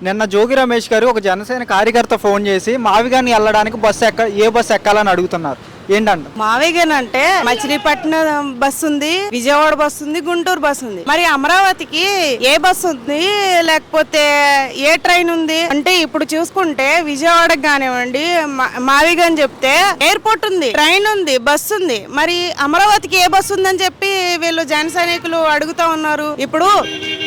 నిన్న జోగి రమేష్ గారు ఒక జనసేన కార్యకర్త ఫోన్ చేసి మావిగాని వెళ్ళడానికి ఏ బస్సు ఎక్కాలని అడుగుతున్నారు. ఏంటంట మావేగన్ అంటే మచిలీపట్నం బస్సు ఉంది, విజయవాడ బస్సు ఉంది, గుంటూరు బస్సు ఉంది. మరి అమరావతికి ఏ బస్సు ఉంది, లేకపోతే ఏ ట్రైన్ ఉంది అంటే ఇప్పుడు చూసుకుంటే విజయవాడకి కానివ్వండి, మావేగన్ చెప్తే ఎయిర్పోర్ట్ ఉంది, ట్రైన్ ఉంది, బస్సు ఉంది. మరి అమరావతికి ఏ బస్సు ఉందని చెప్పి వీళ్ళు జన సైనికులు అడుగుతా ఉన్నారు. ఇప్పుడు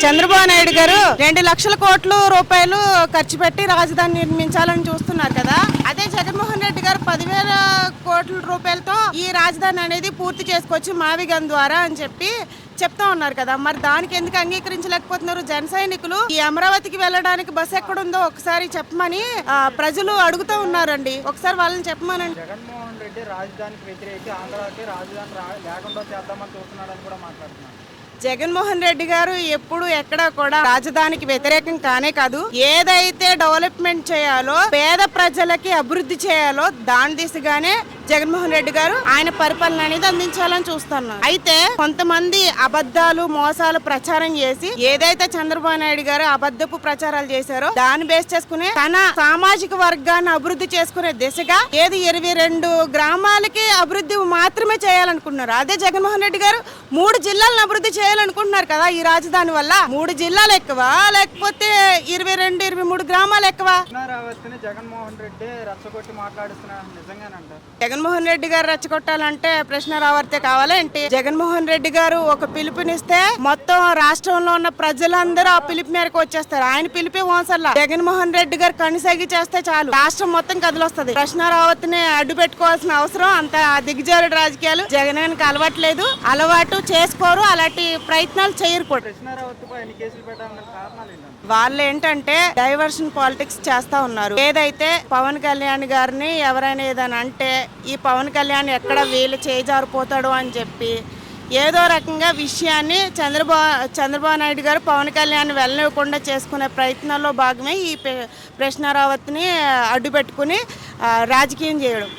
చంద్రబాబు నాయుడు గారు 2 లక్షల కోట్ల రూపాయలు ఖర్చు పెట్టి రాజధాని నిర్మించాలని చూస్తున్నారు కదా. అదే జగన్మోహన్ రెడ్డి గారు 10,000 కోట్ల రూపాయలతో ఈ రాజధాని అనేది పూర్తి చేసుకోవచ్చు మావిగన్ ద్వారా అని చెప్పి చెప్తా ఉన్నారు కదా. మరి దానికి ఎందుకు అంగీకరించలేకపోతున్నారు జన సైనికులు? ఈ అమరావతికి వెళ్ళడానికి బస్ ఎక్కడుందో ఒకసారి చెప్పమని ప్రజలు అడుగుతూ ఉన్నారండి. ఒకసారి వాళ్ళని చెప్పమనండి. జగన్మోహన్ రెడ్డి రాజధానికి వ్యతిరేకి ఆంధ్రాకి రాజధాని లేకుండా చేద్దామని చూస్తున్నాడని కూడా మాట్లాడుతున్నారు. జగన్మోహన్ రెడ్డి గారు ఎప్పుడు ఎక్కడా కూడా రాజధానికి వ్యతిరేకం కానే కాదు. ఏదైతే డెవలప్మెంట్ చేయాలో, పేద ప్రజలకి అభివృద్ధి చేయాలో దాని దిశగానే జగన్మోహన్ రెడ్డి గారు ఆయన పరిపాలన అనేది అందించాలని చూస్తున్నారు. అయితే కొంతమంది అబద్ధాలు మోసాలు ప్రచారం చేసి ఏదైతే చంద్రబాబు నాయుడు గారు అబద్ధపు ప్రచారాలు చేశారో దాన్ని బేస్ చేసుకుని తన సామాజిక వర్గాన్ని అభివృద్ధి చేసుకునే దిశగా 22 గ్రామాలకి అభివృద్ధి మాత్రమే చేయాలనుకుంటున్నారు. అదే జగన్మోహన్ రెడ్డి గారు 3 జిల్లాలను అభివృద్ధి చేయాలనుకుంటున్నారు కదా. ఈ రాజధాని వల్ల 3 జిల్లాలు ఎక్కువ, లేకపోతే 22-23 గ్రామాలు ఎక్కువ. జగన్మోహన్ రెడ్డి రచ్చగొట్టి మాట్లాడుతున్నారు, నిజంగానంట? జగన్మోహన్ రెడ్డి గారు రెచ్చగొట్టాలంటే ప్రశ్న రావర్తే కావాలా ఏంటి? జగన్మోహన్ రెడ్డి గారు ఒక పిలుపునిస్తే మొత్తం రాష్ట్రంలో ఉన్న ప్రజలందరూ ఆ పిలుపు మేరకు వచ్చేస్తారు. ఆయన పిలిపే ఓన్సల్లా జగన్మోహన్ రెడ్డి గారు కనిసాగి చేస్తే చాలు రాష్ట్రం మొత్తం కదిలొస్తుంది. ప్రశ్న రావత్ని అడ్డు పెట్టుకోవాల్సిన అవసరం అంత దిగజారుడు రాజకీయాలు జగనానికి అలవాట్లేదు, అలవాటు చేసుకోరు, అలాంటి ప్రయత్నాలు చేయరు కూడా. వాళ్ళు ఏంటంటే డైవర్షన్ పాలిటిక్స్ చేస్తా ఉన్నారు. ఏదైతే పవన్ కళ్యాణ్ గారిని ఎవరైనా ఏదైనా అంటే ఈ పవన్ కళ్యాణ్ ఎక్కడ వీళ్ళు చేజారిపోతాడు అని చెప్పి ఏదో రకంగా విషయాన్ని చంద్రబాబు నాయుడు గారు పవన్ కళ్యాణ్ వెళ్ళనివ్వకుండా చేసుకునే ప్రయత్నాల్లో భాగమే ఈ ప్రశ్న రావత్ని అడ్డు పెట్టుకుని రాజకీయం చేయడం.